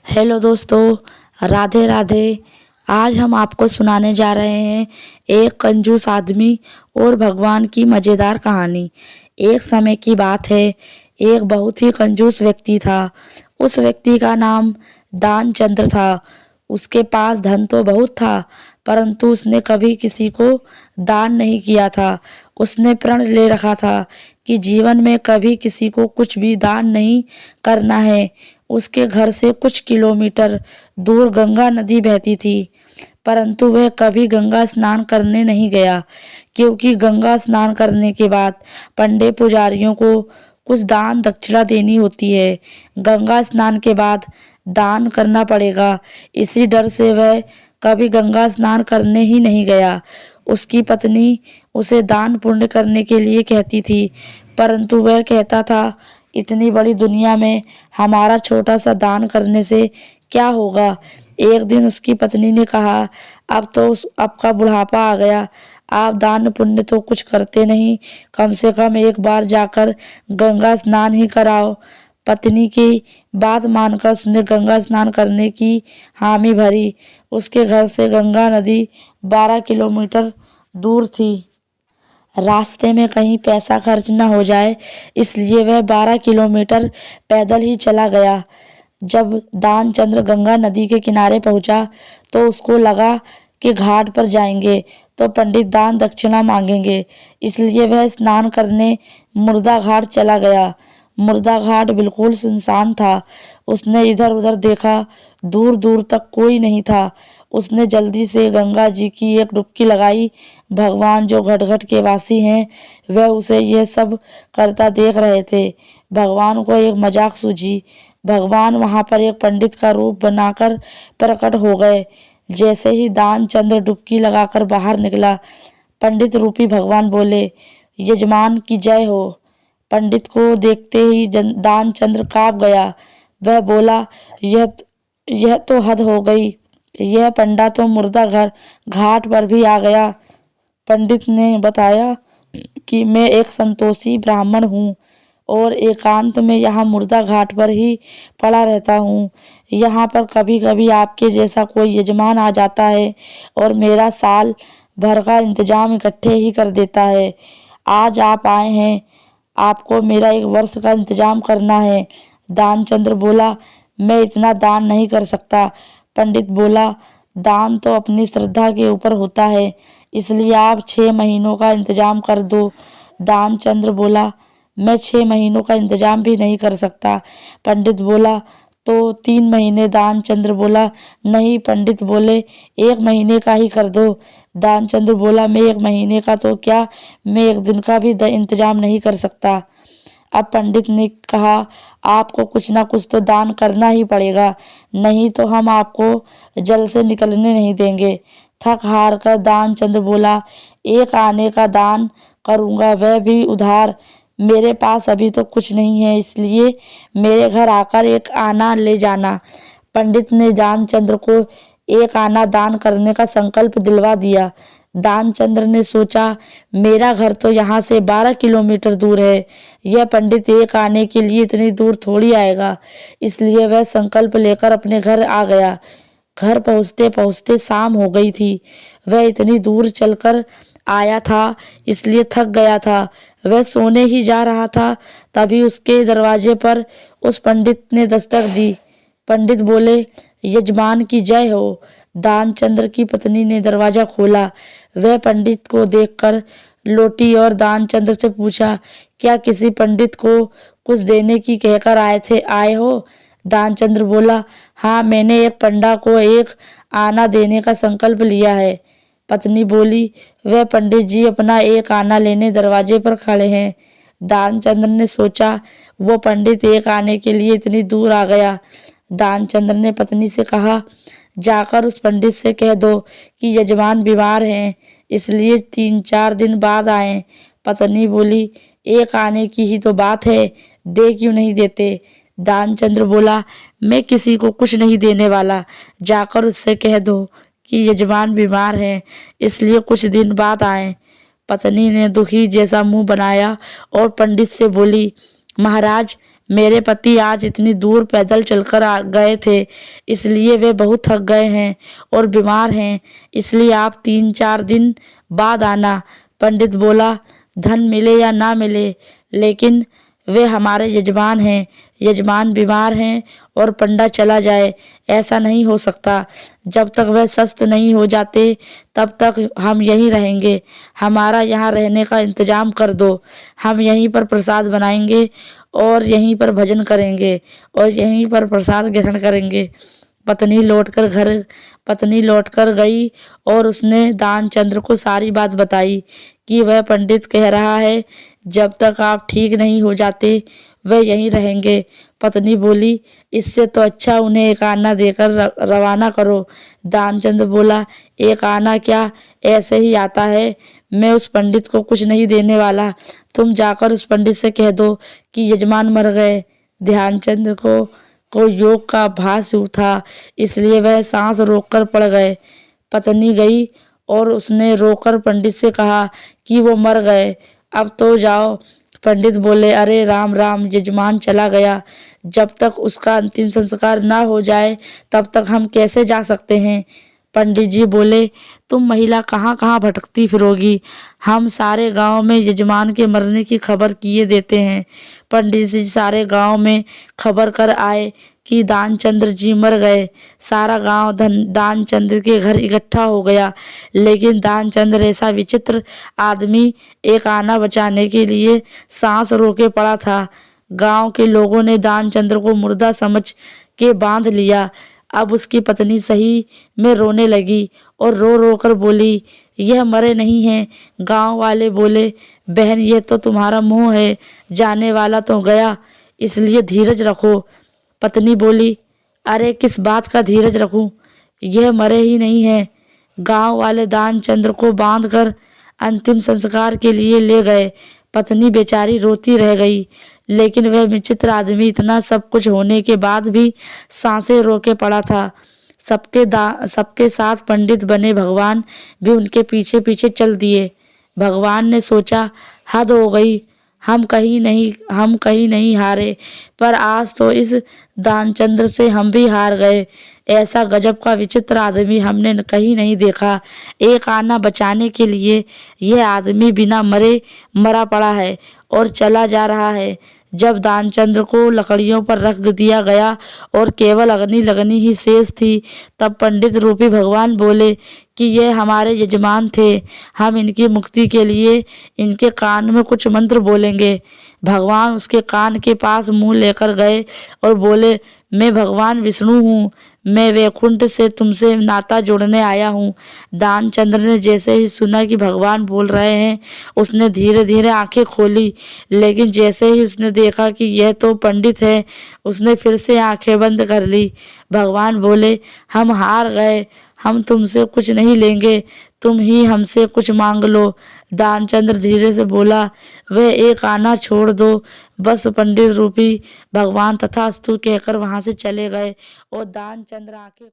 Hello दोस्तों, राधे राधे। आज हम आपको सुनाने जा रहे हैं एक कंजूस आदमी और भगवान की मज़ेदार कहानी। एक समय की बात है, एक बहुत ही कंजूस व्यक्ति था। उस व्यक्ति का नाम दानचंद्र था। उसके पास धन तो बहुत था, परंतु उसने कभी किसी को दान नहीं किया था। उसने प्रण ले रखा था कि जीवन में कभी किसी को कुछ भी दान नहीं करना है। उसके घर से कुछ किलोमीटर दूर गंगा नदी बहती थी, परंतु वह कभी गंगा स्नान करने नहीं गया, क्योंकि गंगा स्नान करने के बाद पंडित पुजारियों को कुछ दान दक्षिणा देनी होती है। गंगा स्नान के बाद दान करना पड़ेगा। इसी डर से वह कभी गंगा स्नान करने ही नहीं गया। उसकी पत्नी उसे दान पुण्य करने के लिए कहती थी, परंतु वह कहता था, इतनी बड़ी दुनिया में हमारा छोटा सा दान करने से क्या होगा। एक दिन उसकी पत्नी ने कहा, अब तो आपका बुढ़ापा आ गया, आप दान पुण्य तो कुछ करते नहीं, कम से कम एक बार जाकर गंगा स्नान ही कराओ। पत्नी की बात मानकर उसने गंगा स्नान करने की हामी भरी। उसके घर से गंगा नदी 12 किलोमीटर दूर थी। रास्ते में कहीं पैसा खर्च न हो जाए, इसलिए वह 12 किलोमीटर पैदल ही चला गया। जब दानचंद्र गंगा नदी के किनारे पहुंचा तो उसको लगा कि घाट पर जाएंगे तो पंडित दान दक्षिणा मांगेंगे, इसलिए वह स्नान करने मुर्दा घाट चला गया। मुर्दा घाट बिल्कुल सुनसान था। उसने इधर उधर देखा, दूर दूर तक कोई नहीं था। उसने जल्दी से गंगा जी की एक डुबकी लगाई। भगवान जो घट घट के वासी हैं, वह उसे यह सब करता देख रहे थे। भगवान को एक मजाक सूझी। भगवान वहां पर एक पंडित का रूप बनाकर प्रकट हो गए। जैसे ही दानचंद्र डुबकी लगाकर बाहर निकला, पंडित रूपी भगवान बोले, यजमान की जय हो। पंडित को देखते ही दानचंद्र कांप गया। वह बोला, यह तो हद हो गई। यह पंडा तो मुर्दा घाट पर भी आ गया। पंडित ने बताया कि मैं एक संतोषी ब्राह्मण हूँ और एकांत में यहाँ मुर्दा घाट पर ही पड़ा रहता हूँ। यहाँ पर कभी कभी आपके जैसा कोई यजमान आ जाता है और मेरा साल भर का इंतजाम इकट्ठे ही कर देता है। आज आप आए हैं, आपको मेरा 1 वर्ष का इंतजाम करना है। दानचंद्र बोला, मैं इतना दान नहीं कर सकता। पंडित बोला, दान तो अपनी श्रद्धा के ऊपर होता है, इसलिए आप 6 महीनों का इंतजाम कर दो। दानचंद्र बोला, मैं 6 महीनों का इंतजाम भी नहीं कर सकता। पंडित बोला, तो 3 महीने। दानचंद्र बोला, नहीं। पंडित बोले, 1 महीने का ही कर दो। दानचंद्र बोला, मैं 1 महीने का तो क्या, मैं 1 दिन का भी इंतजाम नहीं कर सकता। अब पंडित ने कहा, आपको कुछ ना कुछ तो दान करना ही पड़ेगा, नहीं तो हम आपको जल से निकलने नहीं देंगे। थक हार कर दानचंद्र बोला, 1 आने का दान करूँगा, वह भी उधार। मेरे पास अभी तो कुछ नहीं है, इसलिए मेरे घर आकर 1 आना ले जाना। पंडित ने दानचंद्र को 1 आना दान करने का संकल्प दिलवा दिया। दानचंद्र ने सोचा, मेरा घर तो यहाँ से 12 किलोमीटर दूर है, यह पंडित 1 आने के लिए इतनी दूर थोड़ी आएगा। इसलिए वह संकल्प लेकर अपने घर आ गया। घर पहुँचते पहुँचते शाम हो गई थी। वह इतनी दूर चलकर आया था, इसलिए थक गया था। वह सोने ही जा रहा था, तभी उसके दरवाजे पर उस पंडित ने दस्तक दी। पंडित बोले, यजमान की जय हो। दानचंद्र की पत्नी ने दरवाजा खोला। वह पंडित को देखकर लौटी और दानचंद्र से पूछा, क्या किसी पंडित को कुछ देने की कहकर आए हो। दानचंद्र बोला, हाँ, मैंने एक पंडा को 1 आना देने का संकल्प लिया है। पत्नी बोली, वह पंडित जी अपना 1 आना लेने दरवाजे पर खड़े हैं। दानचंद्र ने सोचा, वो पंडित 1 आने के लिए इतनी दूर आ गया। दानचंद्र ने पत्नी से कहा, जाकर उस पंडित से कह दो कि यजमान बीमार हैं, इसलिए 3-4 दिन बाद आए। पत्नी बोली, 1 आने की ही तो बात है, दे क्यों नहीं देते। दानचंद्र बोला, मैं किसी को कुछ नहीं देने वाला, जाकर उससे कह दो कि यजमान बीमार हैं, इसलिए कुछ दिन बाद आए। पत्नी ने दुखी जैसा मुंह बनाया और पंडित से बोली, महाराज, मेरे पति आज इतनी दूर पैदल चलकर गए थे, इसलिए वे बहुत थक गए हैं और बीमार हैं, इसलिए आप 3-4 दिन बाद आना। पंडित बोला, धन मिले या ना मिले, लेकिन वे हमारे यजमान हैं। यजमान बीमार हैं और पंडा चला जाए, ऐसा नहीं हो सकता। जब तक वह स्वस्थ नहीं हो जाते तब तक हम यहीं रहेंगे। हमारा यहाँ रहने का इंतजाम कर दो। हम यहीं पर प्रसाद बनाएंगे और यहीं पर भजन करेंगे और यहीं पर प्रसाद ग्रहण करेंगे। पत्नी लौटकर गई और उसने दानचंद्र को सारी बात बताई कि वह पंडित कह रहा है, जब तक आप ठीक नहीं हो जाते वह यहीं रहेंगे। पत्नी बोली, इससे तो अच्छा उन्हें एक आना देकर रवाना करो। दानचंद्र बोला, एक आना क्या, ऐसे ही आता है। मैं उस पंडित को कुछ नहीं देने वाला। तुम जाकर उस पंडित से कह दो कि यजमान मर गए। ध्यानचंद को योग का आभास था, इसलिए वह सांस रोककर पड़ गए। पत्नी गई और उसने रोकर पंडित से कहा कि वो मर गए, अब तो जाओ। पंडित बोले, अरे राम राम, यजमान चला गया, जब तक उसका अंतिम संस्कार ना हो जाए तब तक हम कैसे जा सकते हैं। पंडित जी बोले, तुम महिला कहाँ कहाँ भटकती फिरोगी, हम सारे गांव में यजमान के मरने की खबर किए देते हैं। पंडित जी सारे गांव में खबर कर आए कि दानचंद्र जी मर गए। सारा गांव दानचंद्र के घर इकट्ठा हो गया, लेकिन दानचंद्र ऐसा विचित्र आदमी एक आना बचाने के लिए सांस रोके पड़ा था। गांव के लोगों ने दानचंद्र को मुर्दा समझ के बांध लिया। अब उसकी पत्नी सही में रोने लगी और रो रो कर बोली, यह मरे नहीं हैं। गांव वाले बोले, बहन ये तो तुम्हारा मुंह है, जाने वाला तो गया, इसलिए धीरज रखो। पत्नी बोली, अरे किस बात का धीरज रखूं, यह मरे ही नहीं है। गांव वाले दानचंद्र को बांधकर अंतिम संस्कार के लिए ले गए। पत्नी बेचारी रोती रह गई, लेकिन वह विचित्र आदमी इतना सब कुछ होने के बाद भी सांसें रोके पड़ा था। सबके साथ पंडित बने भगवान भी उनके पीछे पीछे चल दिए। भगवान ने सोचा, हद हो गई, हम कहीं नहीं हारे, पर आज तो इस दानचंद्र से हम भी हार गए। ऐसा गजब का विचित्र आदमी हमने कहीं नहीं देखा। एक आना बचाने के लिए यह आदमी बिना मरे मरा पड़ा है और चला जा रहा है। जब दानचंद्र को लकड़ियों पर रख दिया गया और केवल अग्नि लगनी ही शेष थी, तब पंडित रूपी भगवान बोले कि ये हमारे यजमान थे, हम इनकी मुक्ति के लिए इनके कान में कुछ मंत्र बोलेंगे। भगवान उसके कान के पास मुंह लेकर गए और बोले, मैं भगवान विष्णु हूँ, मैं वैकुंठ से तुमसे नाता जोड़ने आया हूँ। दानचंद्र ने जैसे ही सुना कि भगवान बोल रहे हैं, उसने धीरे धीरे आंखें खोली, लेकिन जैसे ही उसने देखा कि यह तो पंडित है, उसने फिर से आंखें बंद कर ली। भगवान बोले, हम हार गए, हम तुमसे कुछ नहीं लेंगे, तुम ही हमसे कुछ मांग लो। दानचंद्र धीरे से बोला, वह एक आना छोड़ दो बस। पंडित रूपी भगवान तथास्तु कहकर वहां से चले गए और दानचंद्र आंखें